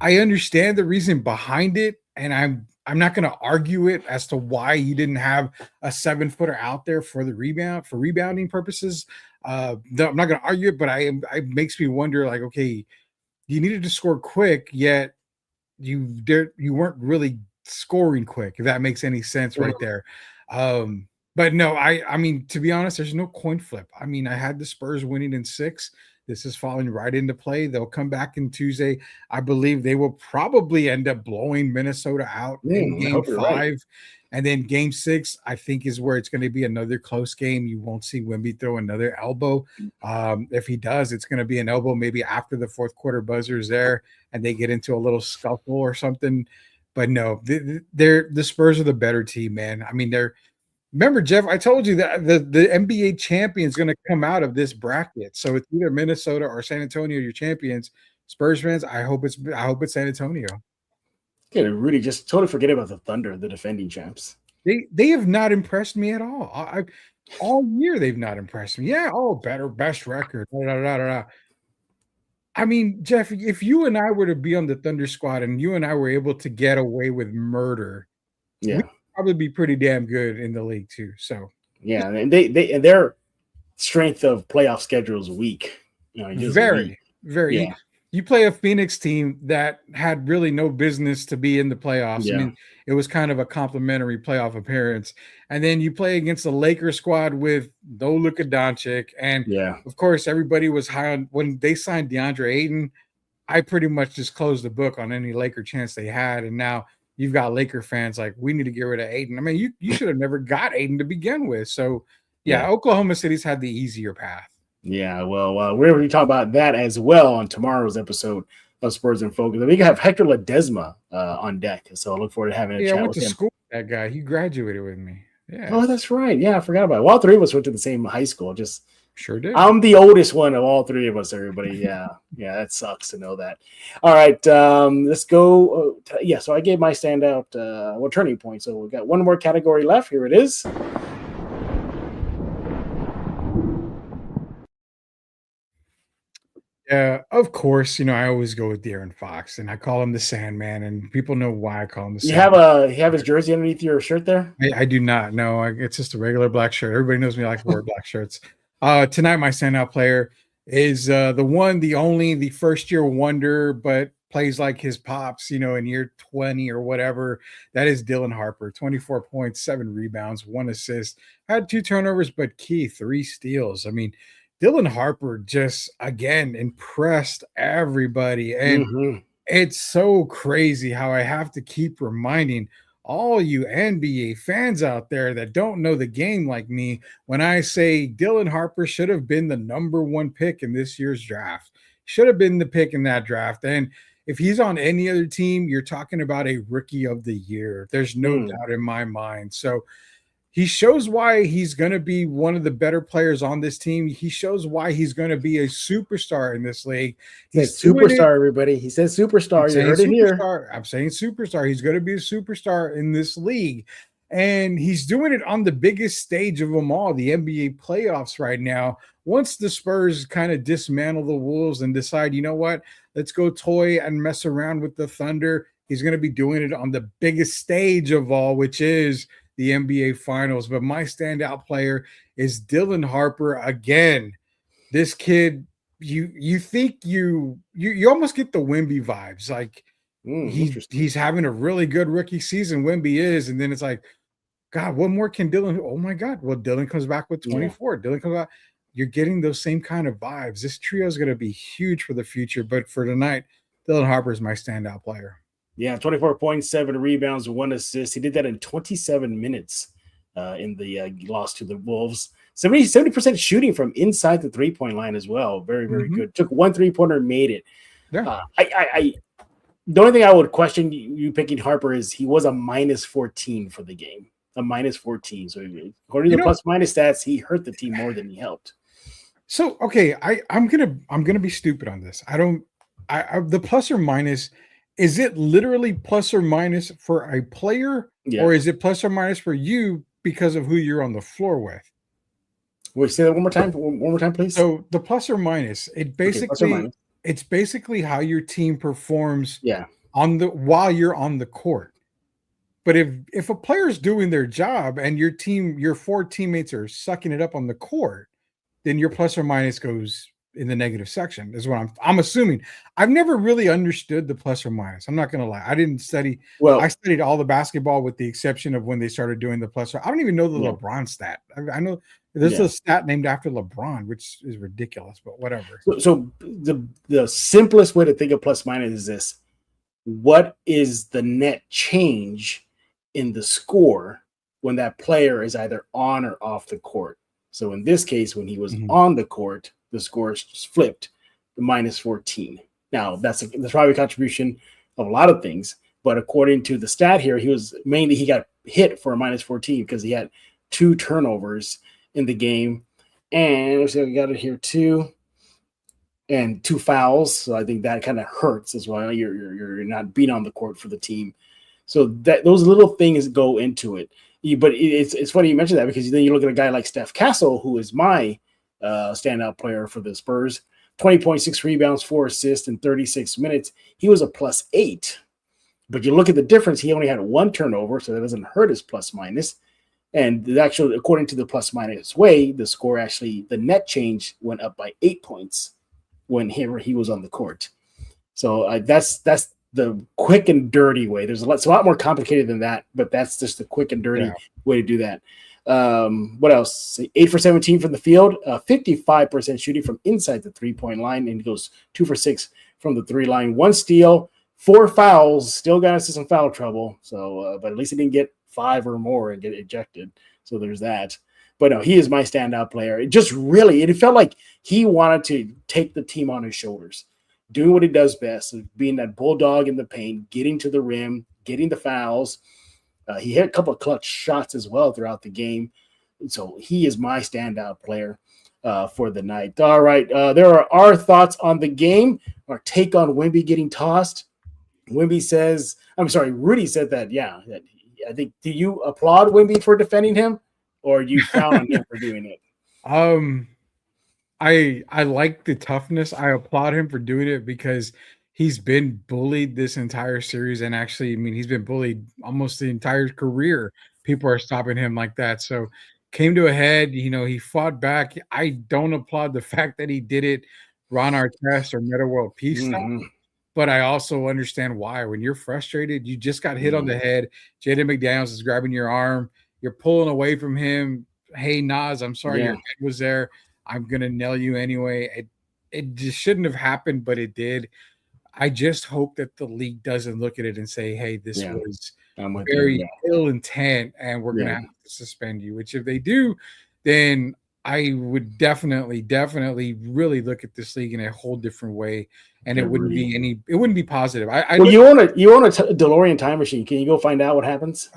I understand the reason behind it. And I'm not going to argue it as to why you didn't have a 7-footer out there for rebounding purposes. I'm not going to argue it, but it makes me wonder, like, okay, you needed to score quick, yet you weren't really scoring quick, if that makes any sense right there. But no, I mean, to be honest, there's no coin flip. I mean, I had the Spurs winning in 6. This is falling right into play. They'll come back in Tuesday. I believe they will probably end up blowing Minnesota out in Game 5. Right. And then Game 6, I think, is where it's going to be another close game. You won't see Wemby throw another elbow. If he does, it's going to be an elbow maybe after the fourth quarter buzzer is there and they get into a little scuffle or something. But no, the Spurs are the better team, man. I mean, remember, Jeff, I told you that the NBA champion is going to come out of this bracket. So it's either Minnesota or San Antonio, your champions. Spurs fans, I hope it's San Antonio. Okay, Rudy, just totally forget about the Thunder, the defending champs. They have not impressed me at all. All year they've not impressed me. Yeah, best record. I mean, Jeff, if you and I were to be on the Thunder squad and you and I were able to get away with murder, we'd probably be pretty damn good in the league too. So yeah, and their strength of playoff schedule is weak. Very. Yeah. You play a Phoenix team that had really no business to be in the playoffs. Yeah. I mean, it was kind of a complimentary playoff appearance. And then you play against the Lakers squad with no Luka Doncic. And of course, everybody was high on when they signed DeAndre Ayton. I pretty much just closed the book on any Laker chance they had. And now you've got Laker fans like, we need to get rid of Ayton. I mean, you should have never got Ayton to begin with. So Oklahoma City's had the easier path. Yeah, well, we're going to talk about that as well on tomorrow's episode of Spurs in Focus. I think you have Hector Ledesma on deck, so I look forward to having a Yeah, I chat went with to him. school with that guy. He graduated with me. Oh, Yes. that's right. Yeah, I forgot about it. Well, all three of us went to the same high school. Just Sure did. I'm the oldest one of all three of us, everybody. Yeah. Yeah, that sucks to know that. All right, let's go. Yeah, so I gave my standout turning point. So we've got one more category left. Here it is. Yeah, of course. I always go with De'Aaron Fox, and I call him the Sandman, and people know why I call him the Sandman. You have his jersey underneath your shirt there? I do not. No, it's just a regular black shirt. Everybody knows me. I like to wear black shirts. Tonight, my standout player is the one, the only, the first year wonder, but plays like his pops, in year 20 or whatever. That is Dylan Harper. 24 points, 7 rebounds, 1 assist. Had 2 turnovers, but key 3 steals. I mean, Dylan Harper just again impressed everybody. And Mm-hmm. it's so crazy how I have to keep reminding all you NBA fans out there that don't know the game like me when I say Dylan Harper should have been the number 1 pick in this year's draft. Should have been the pick in that draft. And if he's on any other team, you're talking about a rookie of the year. There's no doubt in my mind. So he shows why he's going to be one of the better players on this team. He shows why he's going to be a superstar in this league. He's superstar, everybody. He says superstar. You heard it here. I'm saying superstar. He's going to be a superstar in this league. And he's doing it on the biggest stage of them all, the NBA playoffs right now. Once the Spurs kind of dismantle the Wolves and decide, you know what, let's go toy and mess around with the Thunder, he's going to be doing it on the biggest stage of all, which is the NBA Finals. But my standout player is Dylan Harper again. This kid, you think you almost get the Wemby vibes. Like he's having a really good rookie season. Wemby is, and then it's like, God, what more can Dylan? Oh my God! Well, Dylan comes back with 24. Dylan comes back. You're getting those same kind of vibes. This trio is going to be huge for the future. But for tonight, Dylan Harper is my standout player. Yeah, 24.7 rebounds, 1 assist. He did that in 27 minutes in the loss to the Wolves. 70% shooting from inside the three-point line as well. Very, very good. Took 1 3-pointer, made it. Yeah. The only thing I would question you picking Harper is he was a minus 14 for the game. A minus 14. So according to the plus-minus stats, he hurt the team more than he helped. So, okay, I'm gonna be stupid on this. The plus or minus. Is it literally plus or minus for a player, or is it plus or minus for you because of who you're on the floor with? Wait, say that one more time. One more time, please. So the plus or minus, it's basically how your team performs while you're on the court. But if a player's doing their job and your 4 teammates are sucking it up on the court, then your plus or minus goes in the negative section is what I'm assuming. I've never really understood the plus or minus. I'm not going to lie. I didn't study. Well, I studied all the basketball with the exception of when they started doing the plus. I don't even know the LeBron stat. I know there's a stat named after LeBron, which is ridiculous, but whatever. So the simplest way to think of plus minus is this. What is the net change in the score when that player is either on or off the court? So in this case, when he was on the court, the score is just flipped to minus 14. Now, that's probably a contribution of a lot of things, but according to the stat here, he got hit for a minus 14 because he had 2 turnovers in the game. And so we got it here too. And 2 fouls. So I think that kind of hurts as well. You're not being on the court for the team. So those little things go into it. But it's funny you mentioned that because then you look at a guy like Steph Castle, who is my standout player for the Spurs, 20.6 rebounds, 4 assists in 36 minutes. He was a plus 8. But you look at the difference, he only had 1 turnover, so that doesn't hurt his plus minus. And actually, according to the plus minus way, the net change went up by 8 points when he was on the court. So that's the quick and dirty way. It's a lot more complicated than that, but that's just the quick and dirty way to do that. What else? 8 for 17 from the field, 55% shooting from inside the 3-point line, and he goes 2 for 6 from the 3 line. 1 steal, 4 fouls, still got us in some foul trouble. So, but at least he didn't get 5 or more and get ejected. So there's that. But no, he is my standout player. It felt like he wanted to take the team on his shoulders. doing what he does best, being that bulldog in the paint, getting to the rim, getting the fouls. He hit a couple of clutch shots as well throughout the game. So he is my standout player for the night. All right. There are our thoughts on the game, our take on Wemby getting tossed. Rudy said that, I think, do you applaud Wemby for defending him, or you frown on him for doing it? I like the toughness. I applaud him for doing it because he's been bullied this entire series. And actually, I mean, he's been bullied almost the entire career. People are stopping him like that. So came to a head, he fought back. I don't applaud the fact that he did it Ron Artest or Meta World Peace style. But I also understand why. When you're frustrated, you just got hit on the head. Jaden McDaniels is grabbing your arm. You're pulling away from him. Hey, Nas, I'm sorry your head was there. I'm going to nail you anyway. It just shouldn't have happened, but it did. I just hope that the league doesn't look at it and say, hey, this was very ill intent and we're going to have to suspend you, which if they do, then I would definitely really look at this league in a whole different way. And it wouldn't be positive. You own a DeLorean time machine. Can you go find out what happens?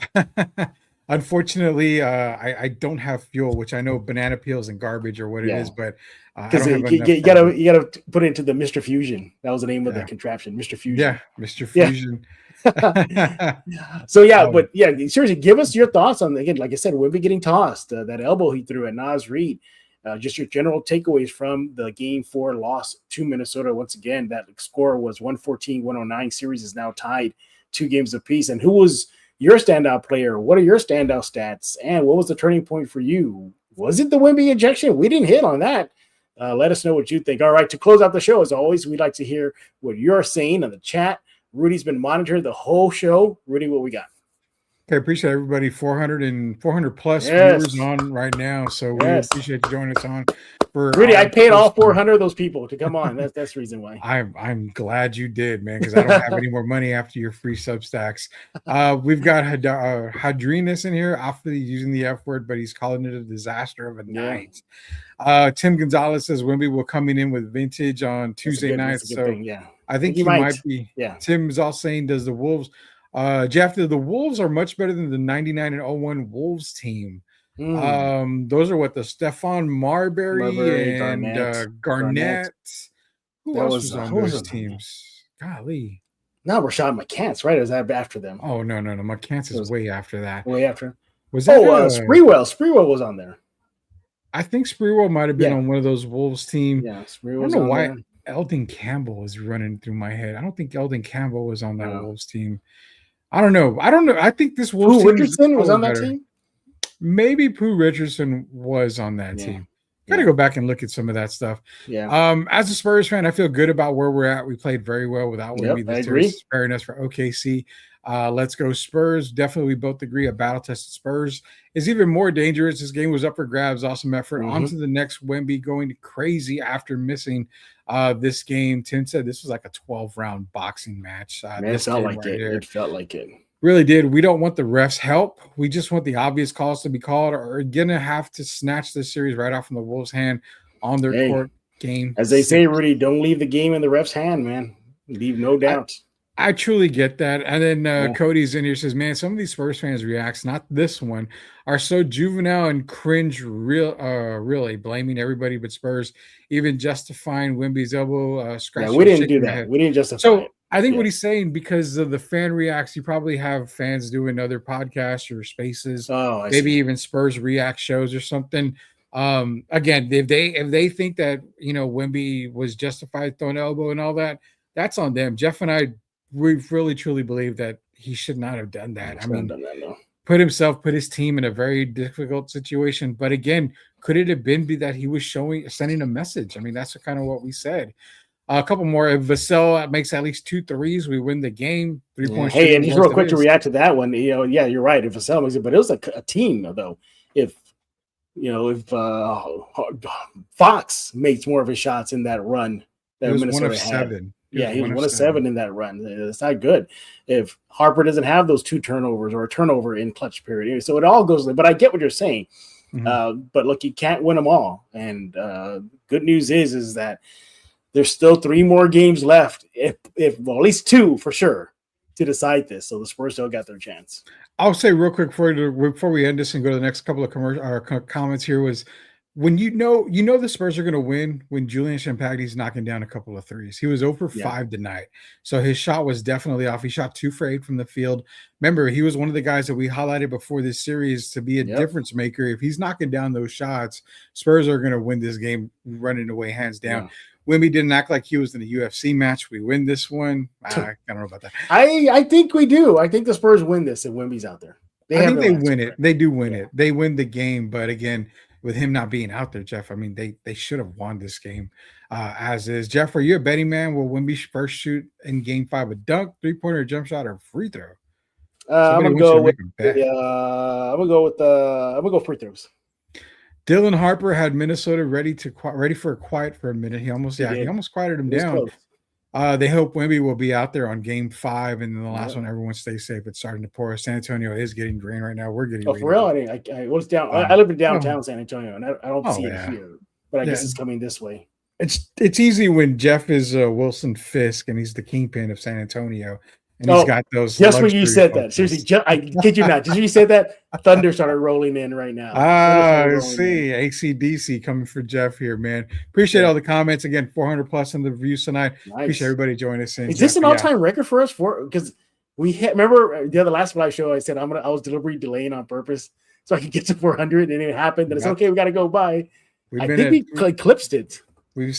Unfortunately, I don't have fuel, which I know banana peels and garbage or what it is, but you gotta put it into the Mr. Fusion. That was the name of the contraption, Mr. Fusion. Yeah, Mr. Fusion. So but seriously, give us your thoughts on, again, like I said, Wemby getting tossed, that elbow he threw at Nas Reed. Just your general takeaways from the Game 4 loss to Minnesota. Once again, that score was 114-109. Series is now tied 2 games apiece. And who was your standout player? What are your standout stats? And what was the turning point for you? Was it the Wemby ejection? We didn't hit on that. Let us know what you think. All right, to close out the show, as always, we'd like to hear what you're saying in the chat. Rudy's been monitoring the whole show. Rudy, what we got? Okay, appreciate everybody. 400 plus viewers on right now. So we appreciate you joining us on. Rudy, I paid all 400 of those people to come on. That's the reason why. I'm glad you did, man, because I don't have any more money after your free Substacks. We've got Hadrinus in here, after using the F word, but he's calling it a disaster of a night. Tim Gonzalez says Wemby will coming in with vintage on Tuesday night. So I think he might be. Yeah. Tim is also saying, does the Wolves Jeff, the Wolves are much better than the 99 and 01 Wolves team. Those are what the Stephon Marbury and Garnett. Who else was on those teams? Golly. No, Rashad McCants, right? Or is that after them? Oh, no. McCants is way after that. Way after. Was that Sprewell? Sprewell was on there. I think Sprewell might have been on one of those Wolves team. Yeah, Sprewell. I don't know why Eldon Campbell is running through my head. I don't think Eldon Campbell was on that Wolves team. I don't know. I think this Wolves team Richardson was on that team. Maybe Pooh Richardson was on that team. Got to go back and look at some of that stuff. Yeah. As a Spurs fan, I feel good about where we're at. We played very well without Wemby this year. Sparing us for OKC. Let's go Spurs. Definitely, we both agree a battle-tested Spurs is even more dangerous. This game was up for grabs. Awesome effort. On to the next. Wemby going crazy after missing this game. Tim said this was like a 12-round boxing match. It felt like it. It felt like it. Really did. We don't want the refs' help. We just want the obvious calls to be called, or are going to have to snatch this series right off from the Wolves' hand on their court game. As they say, Rudy, don't leave the game in the refs' hand, man. Leave no doubt. I truly get that. And then Cody's in here, says, man, some of these Spurs fans reacts, not this one, are so juvenile and cringe, really blaming everybody but Spurs, even justifying Wemby's elbow scratch. We didn't do that. We didn't justify it. I think what he's saying, because of the fan reacts, you probably have fans doing other podcasts or spaces, maybe even Spurs react shows or something. Again, if they think that, Wemby was justified throwing elbow and all that, that's on them. Jeff and I, we really truly believe that he should not have done that. Put his team in a very difficult situation. But again, could it have been that he was sending a message? I mean, that's kind of what we said. A couple more. If Vassell makes at least 2 threes, we win the game. 3-point. Hey, and just real quick to react to that one. You're right. If Vassell makes it, but it was a team though. If Fox makes more of his shots in that run that Minnesota had. He was 1 of 7 in that run. It's not good if Harper doesn't have those 2 turnovers or a turnover in clutch period. So it all goes. But I get what you're saying. But look, you can't win them all. And good news is that there's still 3 more games left, if well, at least 2 for sure to decide this. So the Spurs still got their chance. I'll say real quick before we end this and go to the next couple of comments here was when you know the Spurs are going to win when Julian Champagny's knocking down a couple of threes. He was over 5 tonight, so his shot was definitely off. He shot 2 for 8 from the field. Remember, he was one of the guys that we highlighted before this series to be a difference maker. If he's knocking down those shots, Spurs are going to win this game running away hands down. Yeah. Wemby didn't act like he was in a UFC match. We win this one. I don't know about that. I think we do. I think the Spurs win this if Wemby's out there. I think they win it. They do win it. They win the game. But again, with him not being out there, Jeff, I mean, they should have won this game as is. Jeff, are you a betting man? Will Wemby first shoot in game 5 a dunk, 3-pointer, jump shot, or free throw? I'm gonna go with free throws. Dylan Harper had Minnesota ready for a quiet for a minute. He almost quieted him down. They hope Wemby will be out there on game 5, and then the last one, everyone stay safe. It's starting to pour. San Antonio is getting rain right now. We're getting rain. For real? I was down. I live in downtown San Antonio, and I don't see it here, but I guess it's coming this way. It's easy when Jeff is Wilson Fisk, and he's the kingpin of San Antonio. And he's got those. Just when you said that, seriously, I kid you not. Just when you said that, thunder started rolling in right now. See, AC/DC coming for Jeff here, man. Appreciate all the comments again. 400 plus in the reviews tonight. Nice. Appreciate everybody joining us. Is this an all-time record for us? Because remember the other last live show, I said I was deliberately delaying on purpose so I could get to 400, and it happened. And it's okay. We got to go by. I think we eclipsed it. We've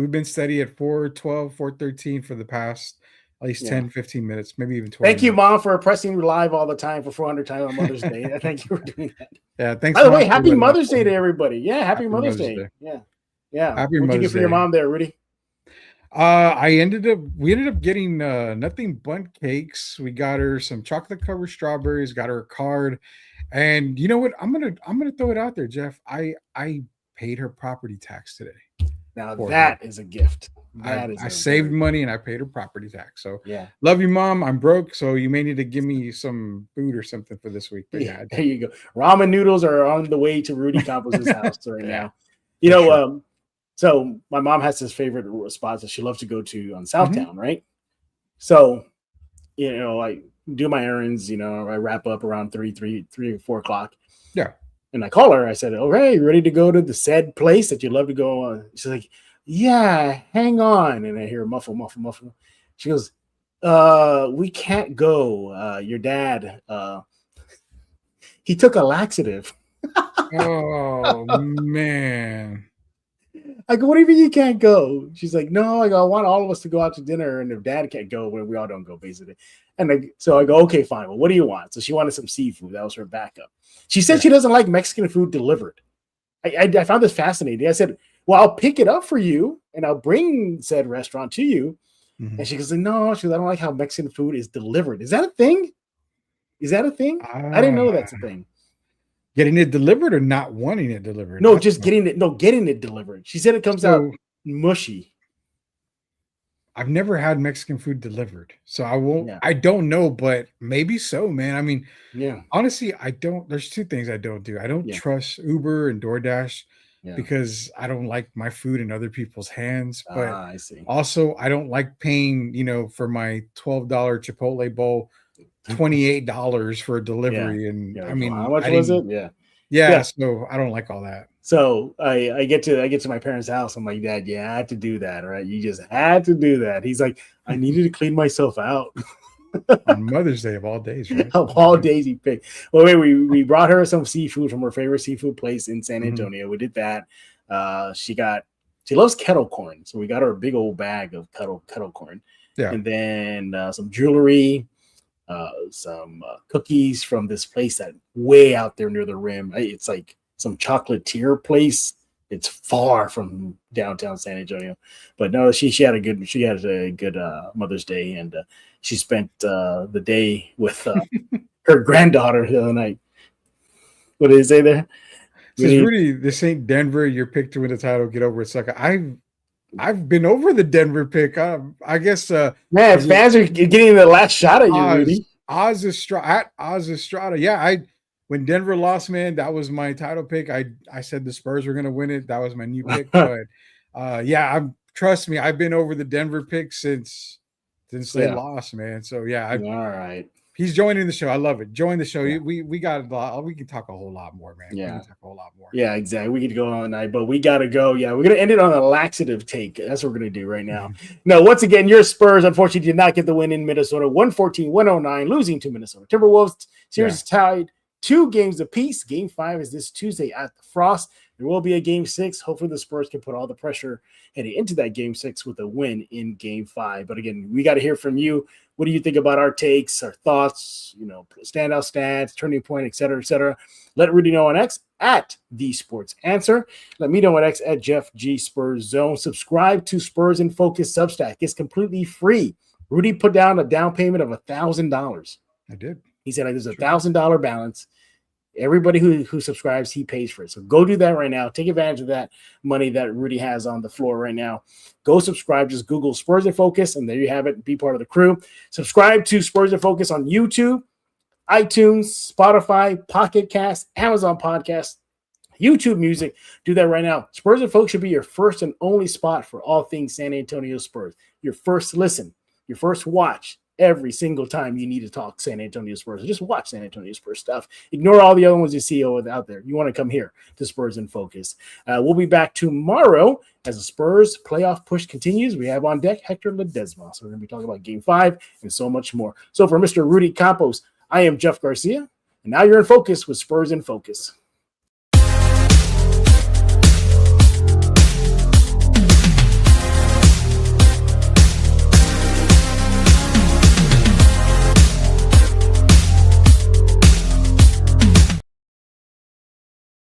been steady at 412, 413 for the past. At least 10, 15 minutes, maybe even 20 Thank you, Mom, for pressing live all the time for 400 times on Mother's Day. Thank you for doing that. Yeah, thanks. By the way, happy Mother's Day to everybody. Yeah, happy Mother's Day. Yeah. Happy What'd you get for your mom there, Rudy? We ended up getting nothing but cakes. We got her some chocolate covered strawberries, got her a card. And you know what? I'm gonna throw it out there, Jeff. I paid her property tax today. Now that is a gift. I saved money and I paid her property tax. So love you, Mom. I'm broke, so you may need to give me some food or something for this week. But there you go. Ramen noodles are on the way to Rudy Campos' house right now. You know, so my mom has this favorite spots that she loves to go to on Southtown, right? So, you know, I do my errands. You know, I wrap up around 3 or 4 o'clock. Yeah. And I call her. I said, "Oh, hey, you ready to go to the said place that you love to go on?" She's like, "Yeah, hang on." And I hear muffle. She goes, "We can't go. Your dad, he took a laxative." Oh man. I go, "What do you mean you can't go?" She's like, "No." I go, "I want all of us to go out to dinner, and if dad can't go, we all don't go, basically." And so I go, "Okay, fine. Well, what do you want?" So she wanted some seafood. That was her backup. She said she doesn't like Mexican food delivered. I found this fascinating. I said, "Well, I'll pick it up for you, and I'll bring said restaurant to you." Mm-hmm. And she goes, "No." She goes, "I don't like how Mexican food is delivered." Is that a thing? I didn't know that's a thing. Getting it delivered or not wanting it delivered? No, just getting it. No, getting it delivered. She said it comes out mushy. I've never had Mexican food delivered, so I won't. Yeah. I don't know, but maybe so, man. I mean, honestly, I don't. There's 2 things I don't do. I don't trust Uber and DoorDash because I don't like my food in other people's hands. But I see. Also, I don't like paying, for my $12 Chipotle bowl, $28 for a delivery. And I mean, how much was it? Yeah. So I don't like all that. So I get to my parents' house. I'm like, "Dad, you had to do that, right? You just had to do that." He's like, "I needed to clean myself out." On Mother's Day of all days, right? Of all days, he picked. Well, wait, we brought her some seafood from her favorite seafood place in San Antonio. We did that. She loves kettle corn, so we got her a big old bag of kettle corn. Yeah, and then some jewelry, some cookies from this place that way out there near the rim. It's like some chocolatier place. It's far from downtown San Antonio, but no, she had a good Mother's Day, and she spent the day with her granddaughter the other night. What did he say there? Says Rudy, this ain't Denver. Your pick to win the title. Get over it, sucker. I've been over the Denver pick. I guess. Man, fans are getting the last shot at you, Rudy. Oz Estrada. Yeah, when Denver lost, man, that was my title pick. I said the Spurs were going to win it. That was my new pick. But trust me, I've been over the Denver pick since they lost, man. So yeah, all right. He's joining the show. I love it. Join the show. Yeah. We got a lot. We can talk a whole lot more, man. Yeah. We can talk a whole lot more. Yeah, exactly. We could go all night, but we got to go. Yeah, we're going to end it on a laxative take. That's what we're going to do right now. No, once again, your Spurs, unfortunately, did not get the win in Minnesota. 114-109, losing to Minnesota Timberwolves. Series is tied 2 games apiece. Game 5 is this Tuesday at the Frost. There will be a Game 6. Hopefully, the Spurs can put all the pressure heading into that Game 6 with a win in Game 5. But again, we got to hear from you. What do you think about our takes, our thoughts, standout stats, turning point, et cetera, et cetera? Let Rudy know on X at The Sports Answer. Let me know on X at Jeff G Spurs Zone. Subscribe to Spurs in Focus Substack. It's completely free. Rudy put down a down payment of $1,000. I did. He said there's $1,000 balance. Everybody who subscribes, he pays for it. So go do that right now. Take advantage of that money that Rudy has on the floor right now. Go subscribe. Just Google Spurs in Focus, and there you have it. Be part of the crew. Subscribe to Spurs in Focus on YouTube, iTunes, Spotify, Pocket Cast, Amazon Podcast, YouTube Music. Do that right now. Spurs in Focus should be your first and only spot for all things San Antonio Spurs. Your first listen, your first watch. Every single time you need to talk San Antonio Spurs, just watch San Antonio Spurs stuff. Ignore all the other ones you see out there. You want to come here to Spurs in Focus. We'll be back tomorrow as the Spurs playoff push continues. We have on deck Hector Ledesma. So we're going to be talking about Game 5 and so much more. So for Mr. Rudy Campos, I am Jeff Garcia, and now you're in focus with Spurs in Focus.